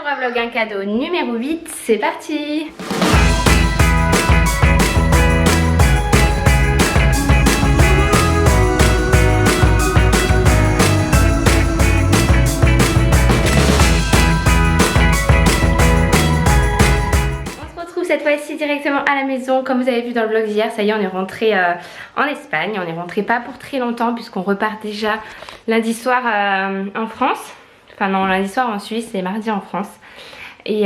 Amoura Vlog un cadeau numéro 8, c'est parti. Cette fois-ci directement à la maison. Comme vous avez vu dans le vlog d'hier, ça y est, on est rentré en Espagne. On est rentré pas pour très longtemps puisqu'on repart déjà lundi soir en France. Enfin non, lundi soir en Suisse et mardi en France. Et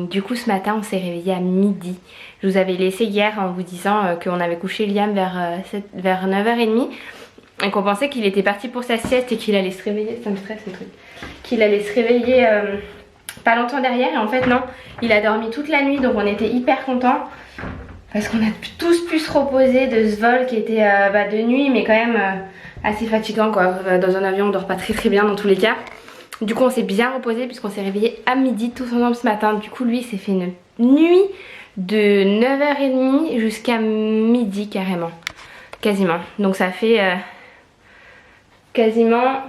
du coup ce matin on s'est réveillé à midi. Je vous avais laissé hier en vous disant qu'on avait couché Liam vers 9h30 et qu'on pensait qu'il était parti pour sa sieste et qu'il allait se réveiller. Ça me stresse ce truc. Qu'il allait se réveiller pas longtemps derrière, et en fait non, il a dormi toute la nuit, donc on était hyper contents parce qu'on a tous pu se reposer de ce vol qui était de nuit, mais quand même assez fatigant quoi. Dans un avion on dort pas très bien dans tous les cas. Du coup on s'est bien reposé puisqu'on s'est réveillé à midi tous ensemble ce matin. Du coup lui il s'est fait une nuit de 9h30 jusqu'à midi carrément, quasiment. Donc ça fait quasiment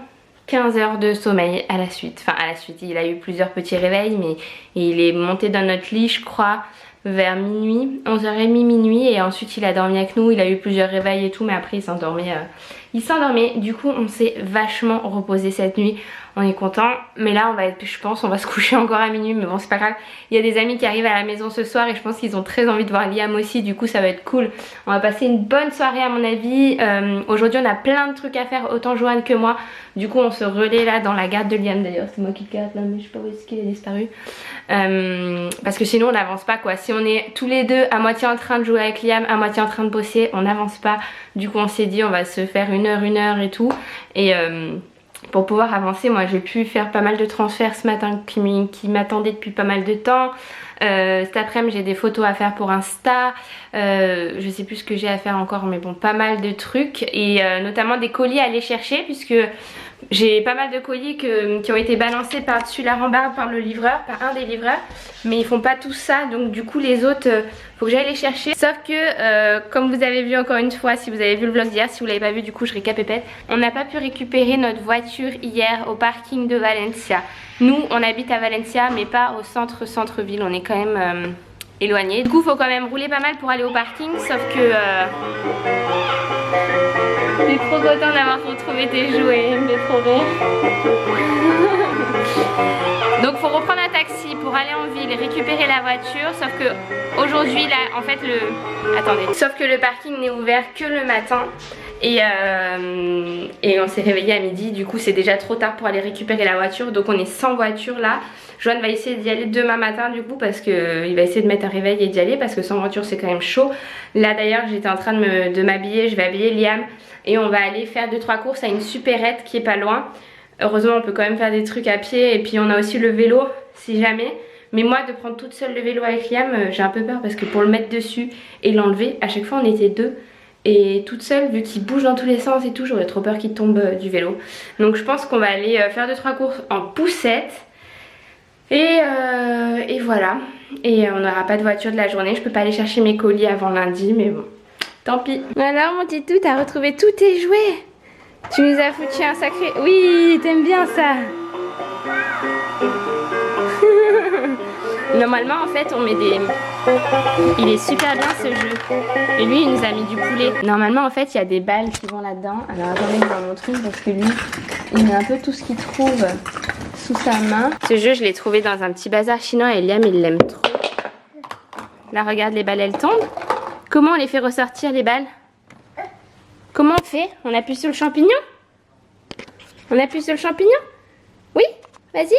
15 heures de sommeil à la suite. Enfin à la suite, il a eu plusieurs petits réveils, mais il est monté dans notre lit je crois vers minuit, 11h30 minuit, et ensuite il a dormi avec nous. Il a eu plusieurs réveils et tout, mais après il s'endormait. Du coup on s'est vachement reposé cette nuit. On est content, mais là on va être, je pense on va se coucher encore à minuit, mais bon c'est pas grave. Il y a des amis qui arrivent à la maison ce soir et je pense qu'ils ont très envie de voir Liam aussi, du coup ça va être cool. On va passer une bonne soirée à mon avis. Aujourd'hui on a plein de trucs à faire, autant Joanne que moi. Du coup on se relaie là dans la garde de Liam. D'ailleurs c'est moi qui le garde là, mais je sais pas où est-ce qu'il est disparu. Parce que sinon on n'avance pas quoi. Si on est tous les deux à moitié en train de jouer avec Liam, à moitié en train de bosser, on n'avance pas. Du coup on s'est dit on va se faire une heure et tout. Et pour pouvoir avancer, moi j'ai pu faire pas mal de transferts ce matin qui m'attendaient depuis pas mal de temps. Cet après-midi j'ai des photos à faire pour Insta. Je sais plus ce que j'ai à faire encore, mais bon, pas mal de trucs. Et notamment des colis à aller chercher, puisque j'ai pas mal de colis qui ont été balancés par-dessus la rambarde par le livreur, par un des livreurs. Mais ils font pas tout ça, donc du coup les autres, faut que j'aille les chercher. Sauf que, comme vous avez vu encore une fois, si vous avez vu le vlog d'hier, si vous l'avez pas vu, du coup je récapépète. On n'a pas pu récupérer notre voiture hier au parking de Valencia. Nous, on habite à Valencia, mais pas au centre-ville. On est quand même éloigné. Du coup, faut quand même rouler pas mal pour aller au parking, sauf que t'es trop content d'avoir retrouvé tes jouets, il me fait trop rire. Donc faut reprendre un taxi pour aller en ville et récupérer la voiture, sauf que aujourd'hui là en fait sauf que le parking n'est ouvert que le matin. Et on s'est réveillé à midi, du coup c'est déjà trop tard pour aller récupérer la voiture, donc on est sans voiture là. Joanne va essayer d'y aller demain matin du coup, parce qu'il va essayer de mettre un réveil et d'y aller, parce que sans voiture c'est quand même chaud. Là d'ailleurs j'étais en train de m'habiller, je vais habiller Liam et on va aller faire 2-3 courses à une supérette qui est pas loin. Heureusement on peut quand même faire des trucs à pied, et puis on a aussi le vélo si jamais. Mais moi de prendre toute seule le vélo avec Liam, j'ai un peu peur, parce que pour le mettre dessus et l'enlever, à chaque fois on était deux. Et toute seule, vu qu'il bouge dans tous les sens et tout, j'aurais trop peur qu'il tombe du vélo. Donc je pense qu'on va aller faire 2-3 courses en poussette. Et voilà. Et on n'aura pas de voiture de la journée. Je peux pas aller chercher mes colis avant lundi, mais bon, tant pis. Alors mon titou, t'as retrouvé tous tes jouets. Tu nous as foutu un sacré... Oui, t'aimes bien ça. Normalement en fait on met des... Il est super bien ce jeu. Et lui il nous a mis du poulet. Normalement en fait il y a des balles qui vont là-dedans. Alors attendez, je vais en montrer parce que lui il met un peu tout ce qu'il trouve sous sa main. Ce jeu je l'ai trouvé dans un petit bazar chinois et Liam il l'aime trop. Là regarde, les balles elles tombent. Comment on les fait ressortir les balles? Comment on fait? On appuie sur le champignon? On appuie sur le champignon? Oui? Vas-y.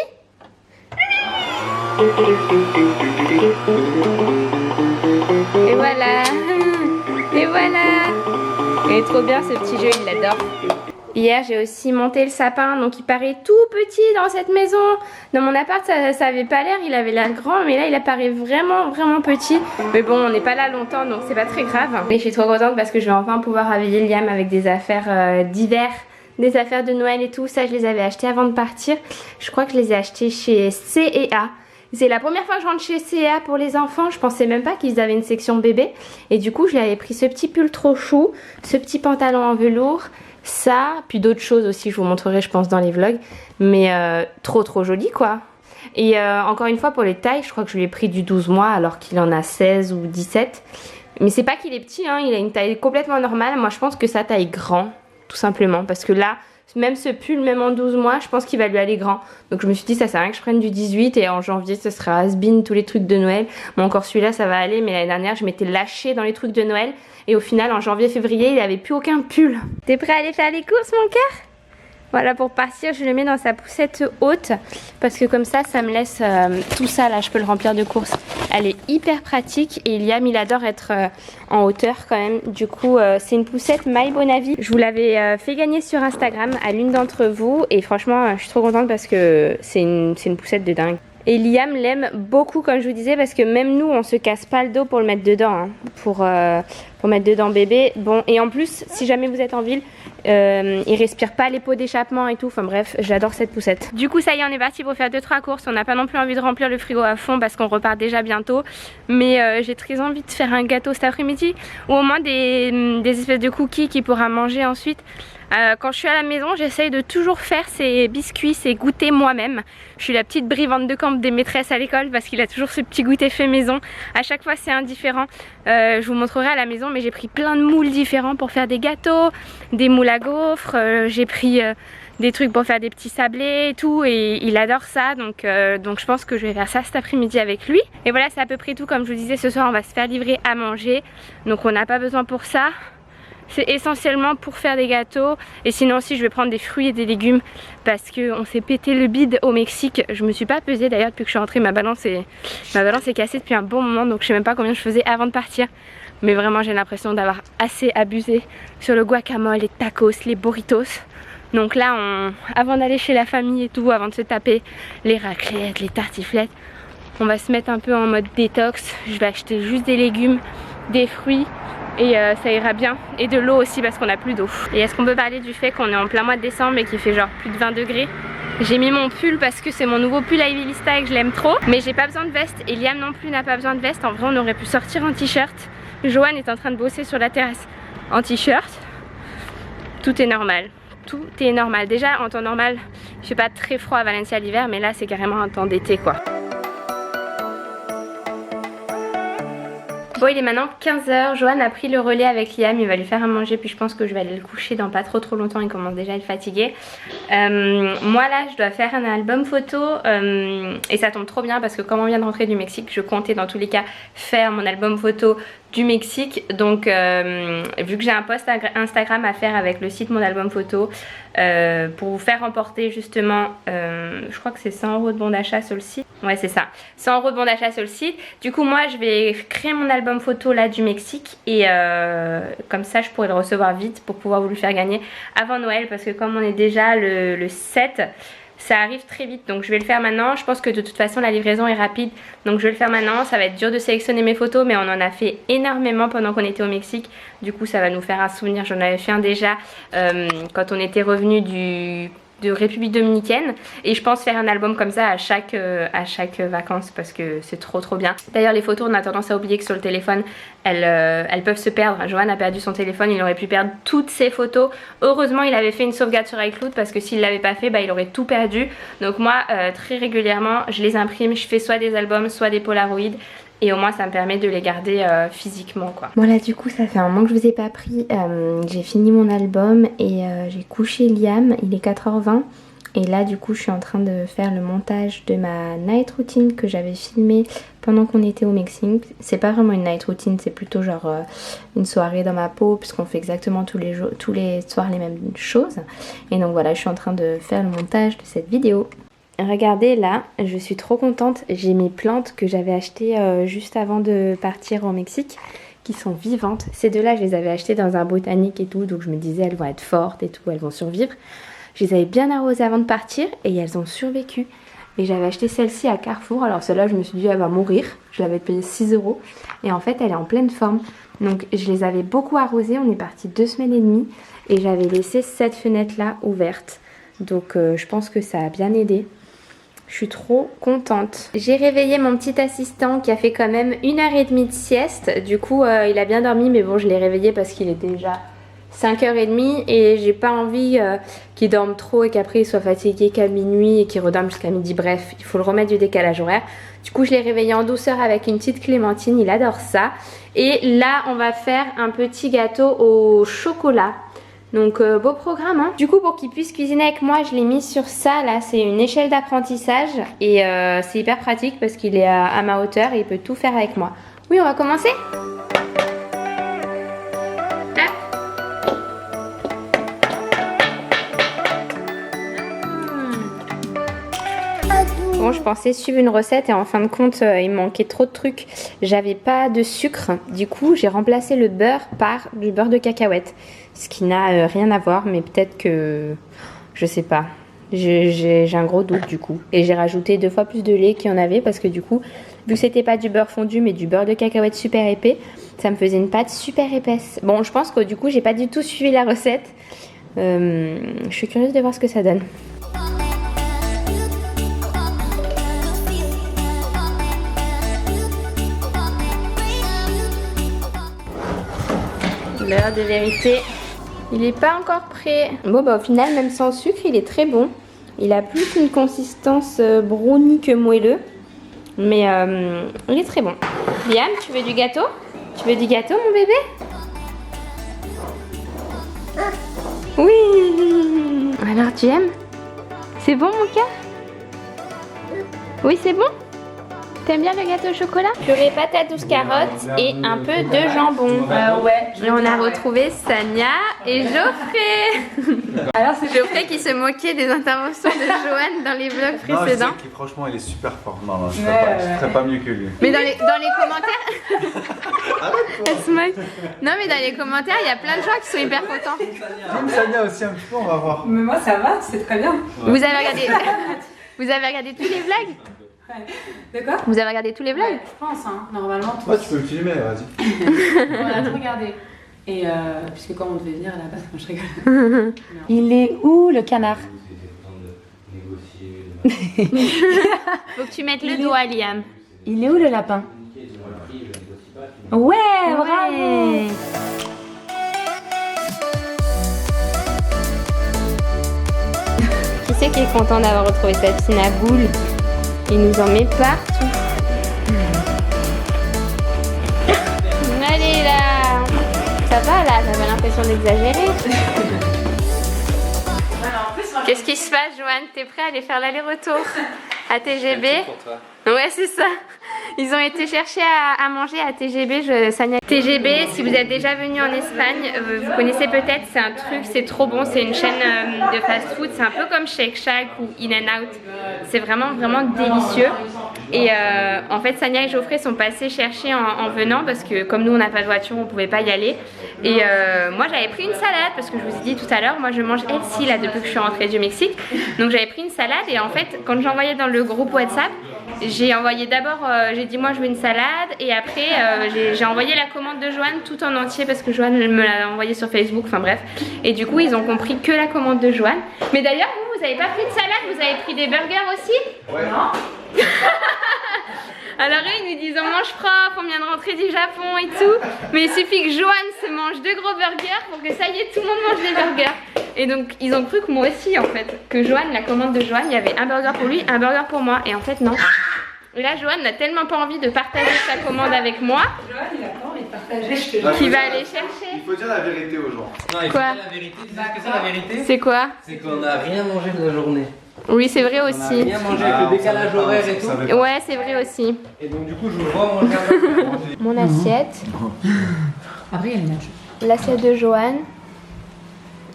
Et voilà. Et voilà. Il est trop bien ce petit jeu, il l'adore. Hier j'ai aussi monté le sapin, donc il paraît tout petit dans cette maison. Dans mon appart ça avait pas l'air, il avait l'air grand, mais là il apparaît vraiment petit. Mais bon on n'est pas là longtemps, donc c'est pas très grave. Mais je suis trop contente parce que je vais enfin pouvoir habiller Liam avec des affaires d'hiver, des affaires de Noël et tout. Ça je les avais achetées avant de partir. Je crois que je les ai achetées chez C&A. C'est la première fois que je rentre chez C&A pour les enfants. Je pensais même pas qu'ils avaient une section bébé. Et du coup je lui avais pris ce petit pull trop chou, ce petit pantalon en velours, ça, puis d'autres choses aussi, je vous montrerai je pense dans les vlogs. Mais trop joli quoi. Et encore une fois pour les tailles, je crois que je lui ai pris du 12 mois alors qu'il en a 16 ou 17. Mais c'est pas qu'il est petit, hein, il a une taille complètement normale. Moi je pense que sa taille grand, tout simplement. Parce que là, même ce pull, même en 12 mois, je pense qu'il va lui aller grand. Donc je me suis dit ça sert à rien que je prenne du 18 et en janvier ce sera has-been tous les trucs de Noël. Bon encore celui-là ça va aller, mais l'année dernière je m'étais lâchée dans les trucs de Noël. Et au final en janvier-février il avait plus aucun pull. T'es prêt à aller faire les courses mon cœur? Voilà, pour partir, je le mets dans sa poussette haute parce que comme ça me laisse tout ça là, je peux le remplir de courses. Elle est hyper pratique et Liam il adore être en hauteur quand même. Du coup, c'est une poussette My Bonavi. Je vous l'avais fait gagner sur Instagram à l'une d'entre vous et franchement, je suis trop contente parce que c'est une poussette de dingue. Et Liam l'aime beaucoup comme je vous disais parce que même nous on se casse pas le dos pour le mettre dedans hein, pour mettre dedans bébé. Bon et en plus si jamais vous êtes en ville il respire pas les pots d'échappement et tout, enfin bref j'adore cette poussette. Du coup ça y est on est parti pour faire 2-3 courses, on n'a pas non plus envie de remplir le frigo à fond parce qu'on repart déjà bientôt. Mais j'ai très envie de faire un gâteau cet après-midi ou au moins des espèces de cookies qu'il pourra manger ensuite. Quand je suis à la maison j'essaye de toujours faire ces biscuits, ces goûters moi-même. Je suis la petite brivante de camp des maîtresses à l'école parce qu'il a toujours ce petit goûter fait maison. À chaque fois c'est indifférent. Je vous montrerai à la maison mais j'ai pris plein de moules différents pour faire des gâteaux, des moules à gaufres, j'ai pris des trucs pour faire des petits sablés et tout et il adore ça donc je pense que je vais faire ça cet après-midi avec lui. Et voilà c'est à peu près tout, comme je vous disais ce soir on va se faire livrer à manger donc on n'a pas besoin pour ça. C'est essentiellement pour faire des gâteaux et sinon aussi je vais prendre des fruits et des légumes parce qu'on s'est pété le bide au Mexique. Je me suis pas pesée d'ailleurs depuis que je suis rentrée, ma balance est cassée depuis un bon moment donc je sais même pas combien je faisais avant de partir. Mais vraiment j'ai l'impression d'avoir assez abusé sur le guacamole, les tacos, les burritos. Donc là avant d'aller chez la famille et tout, avant de se taper les raclettes, les tartiflettes, on va se mettre un peu en mode détox. Je vais acheter juste des légumes, des fruits et ça ira bien, et de l'eau aussi parce qu'on n'a plus d'eau. Et est-ce qu'on peut parler du fait qu'on est en plein mois de décembre et qu'il fait genre plus de 20 degrés? J'ai mis mon pull parce que c'est mon nouveau pull à Ivy Lista et que je l'aime trop, mais j'ai pas besoin de veste et Liam non plus n'a pas besoin de veste. En vrai on aurait pu sortir en t-shirt. Joanne est en train de bosser sur la terrasse en t-shirt. Tout est normal. Tout est normal. Déjà en temps normal il fait pas très froid à Valencia l'hiver, mais là c'est carrément un temps d'été quoi. Bon il est maintenant 15 h, Joanne a pris le relais avec Liam, il va lui faire à manger puis je pense que je vais aller le coucher dans pas trop longtemps, il commence déjà à être fatigué. Moi là je dois faire un album photo et ça tombe trop bien parce que comme on vient de rentrer du Mexique, je comptais dans tous les cas faire mon album photo du Mexique. Donc vu que j'ai un post Instagram à faire avec le site Mon Album Photo pour vous faire remporter justement je crois que c'est 100 € de bon d'achat sur le site. Ouais c'est ça, 100 € de bon d'achat sur le site. Du coup moi je vais créer mon album photo là du Mexique et comme ça je pourrai le recevoir vite pour pouvoir vous le faire gagner avant Noël parce que comme on est déjà le 7, ça arrive très vite donc je vais le faire maintenant. Je pense que de toute façon la livraison est rapide donc je vais le faire maintenant. Ça va être dur de sélectionner mes photos mais on en a fait énormément pendant qu'on était au Mexique. Du coup ça va nous faire un souvenir. J'en avais fait un déjà quand on était revenu de République Dominicaine et je pense faire un album comme ça à chaque vacances parce que c'est trop bien. D'ailleurs les photos on a tendance à oublier que sur le téléphone elles peuvent se perdre. Joanne a perdu son téléphone, il aurait pu perdre toutes ses photos. Heureusement il avait fait une sauvegarde sur iCloud parce que s'il l'avait pas fait bah il aurait tout perdu. Donc moi très régulièrement je les imprime, je fais soit des albums soit des polaroids et au moins ça me permet de les garder physiquement quoi. Bon là du coup ça fait un moment que je vous ai pas pris, j'ai fini mon album et j'ai couché Liam, il est 4 h 20 et là du coup je suis en train de faire le montage de ma night routine que j'avais filmée pendant qu'on était au Mexique. C'est pas vraiment une night routine, c'est plutôt genre une soirée dans ma peau puisqu'on fait exactement tous les soirs les mêmes choses. Et donc voilà je suis en train de faire le montage de cette vidéo. Regardez là, je suis trop contente, j'ai mes plantes que j'avais achetées juste avant de partir au Mexique qui sont vivantes. Ces deux là je les avais achetées dans un botanique et tout donc je me disais elles vont être fortes et tout, elles vont survivre. Je les avais bien arrosées avant de partir et elles ont survécu. Et j'avais acheté celle-ci à Carrefour, alors celle-là je me suis dit elle va mourir, je l'avais payée 6 € et en fait elle est en pleine forme. Donc je les avais beaucoup arrosées, on est parti 2 semaines et demie et j'avais laissé cette fenêtre là ouverte. Donc je pense que ça a bien aidé. Je suis trop contente. J'ai réveillé mon petit assistant qui a fait quand même 1 h 30 de sieste. Du coup il a bien dormi mais bon je l'ai réveillé parce qu'il était déjà 5h30 et j'ai pas envie qu'il dorme trop et qu'après il soit fatigué qu'à minuit et qu'il redorme jusqu'à midi. Bref, il faut le remettre du décalage horaire. Du coup, je l'ai réveillé en douceur avec une petite clémentine, il adore ça. Et là, on va faire un petit gâteau au chocolat. Donc beau programme hein. Du coup pour qu'il puisse cuisiner avec moi je l'ai mis sur ça. Là c'est une échelle d'apprentissage. Et c'est hyper pratique parce qu'il est à ma hauteur et il peut tout faire avec moi. Oui on va commencer. Bon, je pensais suivre une recette et en fin de compte il me manquait trop de trucs. J'avais pas de sucre, du coup j'ai remplacé le beurre par du beurre de cacahuète. Ce qui n'a rien à voir, mais peut-être que... je sais pas. J'ai un gros doute du coup. Et j'ai rajouté 2 fois plus de lait qu'il y en avait parce que du coup, vu que c'était pas du beurre fondu mais du beurre de cacahuète super épais, ça me faisait une pâte super épaisse. Bon, je pense que du coup j'ai pas du tout suivi la recette. Je suis curieuse de voir ce que ça donne. L'heure de vérité, il n'est pas encore prêt. Bon bah au final même sans sucre il est très bon. Il a plus une consistance brownie que moelleux. Mais il est très bon. Liam, tu veux du gâteau? Tu veux du gâteau mon bébé? Oui. Alors tu aimes? C'est bon mon cœur? Oui c'est bon? T'aimes bien le gâteau au chocolat? Purée patate douce carotte et un peu de jambon. Ouais. Et on a retrouvé Sania et Geoffrey. Alors c'est Geoffrey qui se moquait des interventions de Joanne dans les vlogs précédents. Non, je sais franchement il est super fort. Non, je serais pas mieux que lui. Mais dans les commentaires... Elle se moque. Non mais dans les commentaires il y a plein de gens qui sont hyper contents. Même Sania aussi un petit peu, on va voir. Mais moi ça va, c'est très bien. Ouais. Vous avez regardé tous les vlogs? De quoi? Vous avez regardé tous les vlogs? Je pense, hein, normalement. Ouais, tu peux me filmer, vas-y. On a tout regardé. Et puisque quand on devait venir à la base, moi je rigole. Il est où le canard? Faut que tu mettes le doigt, Liam. Il est où le lapin? Ouais, bravo! Qui c'est qui est content d'avoir retrouvé sa piscine à boules? Il nous en met partout. Allez là! Ça va là? T'avais l'impression d'exagérer. Qu'est-ce qui se passe, Joanne? T'es prêt à aller faire l'aller-retour à TGB? Ouais, c'est ça. Ils ont été chercher à manger à TGB. TGB, si vous êtes déjà venu en Espagne, vous connaissez peut-être, c'est un truc, c'est trop bon. C'est une chaîne de fast-food. C'est un peu comme Shake Shack ou In-N-Out. C'est vraiment délicieux. Et en fait, Sania et Geoffrey sont passés chercher en venant parce que comme nous, on n'a pas de voiture, on pouvait pas y aller. Et moi, j'avais pris une salade parce que je vous ai dit tout à l'heure, moi, je mange healthy là depuis que je suis rentrée du Mexique. Donc, j'avais pris une salade et en fait, quand j'ai envoyé dans le groupe WhatsApp, j'ai envoyé d'abord, j'ai dit moi je veux une salade et après j'ai envoyé la commande de Joanne tout en entier parce que Joanne me l'a envoyé sur Facebook, enfin bref. Et du coup ils ont compris que la commande de Joanne. Mais d'ailleurs vous avez pas pris de salade, vous avez pris des burgers aussi? Ouais. Non. Alors eux ils nous disent on mange propre, on vient de rentrer du Japon et tout. Mais il suffit que Joanne se mange 2 gros burgers pour que ça y est tout le monde mange des burgers. Et donc ils ont cru que moi aussi en fait, que Joanne, la commande de Joanne, il y avait un burger pour lui, un burger pour moi. Et en fait non. Et là Joanne n'a tellement pas envie de partager sa commande avec moi. Joanne il a pas envie de partager, je te jure. Qui va aller chercher. Il faut dire la vérité aux gens. Non, il faut Quoi? dire la vérité. Tu sais ce que c'est la vérité? C'est quoi? C'est qu'on n'a rien mangé de la journée. Oui c'est vrai On n'a aussi. rien mangé avec le décalage horaire et tout. Ouais c'est vrai aussi. Et donc du coup, je vous vois manger un peu. Mon assiette. Après il y a le match. L'assiette de Joanne.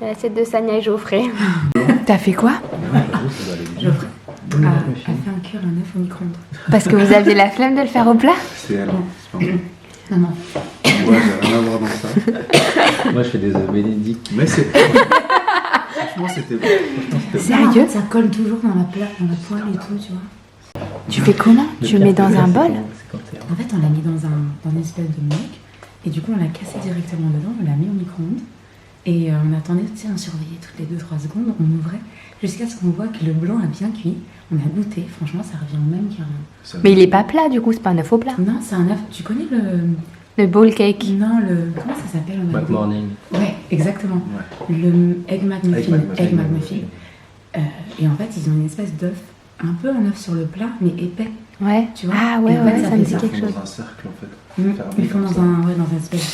L'assiette de Sania et Geoffrey. T'as fait quoi? Geoffrey a fait un cœur un œuf au micro-ondes. Parce que vous aviez la flemme de le faire au plat? C'est elle, c'est pas moi. Non, non. Moi, j'ai rien à voir dans ça. Moi, je fais des œufs bénédicts. Mais c'est. Franchement, c'était bon. Sérieux? Ça colle toujours dans la poêle et tout, tu vois. Tu fais comment? Tu le mets dans un bol? En fait, on l'a mis dans une espèce de moque. Et du coup, on l'a cassé directement dedans, on l'a mis au micro-ondes. Et on attendait, tu sais, on surveillait toutes les 2-3 secondes, on ouvrait jusqu'à ce qu'on voit que le blanc a bien cuit. On a goûté, franchement, ça revient au même qu'un. Mais il est pas plat du coup, c'est pas un œuf au plat. Non, c'est un œuf. Tu connais Le bowl cake. Non, comment ça s'appelle? McMorning. Ouais, exactement. Ouais. Le Egg McMuffin. Egg McMuffin. Et en fait, ils ont une espèce d'œuf, un peu un œuf sur le plat, mais épais. Ouais. Tu vois? Ah ouais, Et en fait, ouais, ça me dit fait quelque chose. Dans un cercle en fait. Ils font dans un espèce de...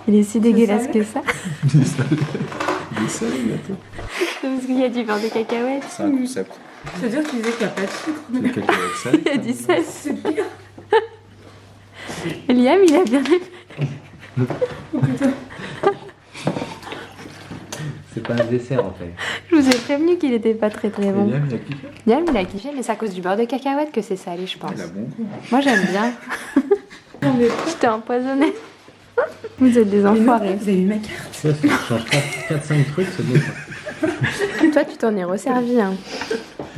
Il est si dégueulasse que ça. Des salés gâteaux. Parce qu'il y a du beurre de cacahuète. C'est un concept. C'est-à-dire que tu disais qu'il n'y a pas de sucre. C'est des cacahuètes salées. Il y a du sel. C'est pire. Liam, il a bien aimé. Oh putain. C'est pas un dessert en fait. Je vous ai prévenu qu'il était pas très très bon. Liam, il a kiffé. Liam, il a kiffé, mais c'est à cause du beurre de cacahuète que c'est salé, je pense. Il a bon goût. Moi, j'aime bien. Je t'ai empoisonné. Vous êtes des enfoirés. Vous avez eu ma carte. Ça, si tu changes pas 4-5 trucs, c'est bon. Toi, tu t'en es resservi. Hein.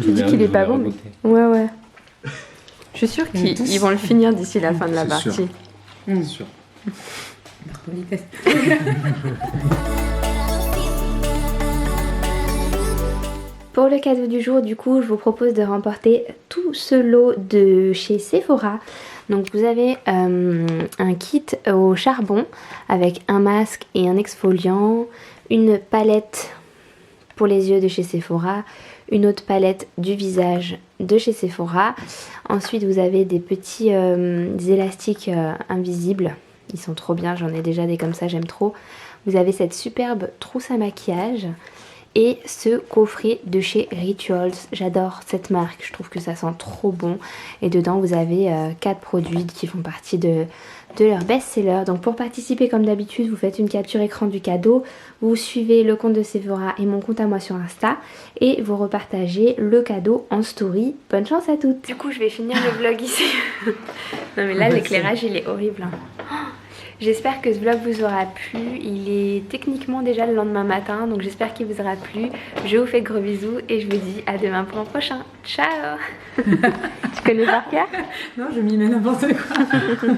Tu dis qu'il est pas bon. Mais... Ouais, ouais. Je suis sûre qu'ils vont le finir d'ici la fin de la C'est partie. sûr. C'est sûr. Pour le cadeau du jour, du coup, je vous propose de remporter tout ce lot de chez Sephora. Donc vous avez un kit au charbon avec un masque et un exfoliant, une palette pour les yeux de chez Sephora, une autre palette du visage de chez Sephora. Ensuite vous avez des petits des élastiques invisibles, ils sont trop bien, j'en ai déjà des comme ça, j'aime trop. Vous avez cette superbe trousse à maquillage et ce coffret de chez Rituals. J'adore cette marque, je trouve que ça sent trop bon. Et dedans vous avez 4 produits qui font partie de leur best-seller. Donc pour participer comme d'habitude, vous faites une capture écran du cadeau, vous suivez le compte de Sephora et mon compte à moi sur Insta et vous repartagez le cadeau en story. Bonne chance à toutes. Du coup je vais finir le vlog ici. Non mais là l'éclairage il est horrible. Hein. J'espère que ce vlog vous aura plu. Il est techniquement déjà le lendemain matin, donc j'espère qu'il vous aura plu. Je vous fais de gros bisous et je vous dis à demain pour un prochain. Ciao. Tu connais par cœur? Non, je m'y mets n'importe quoi.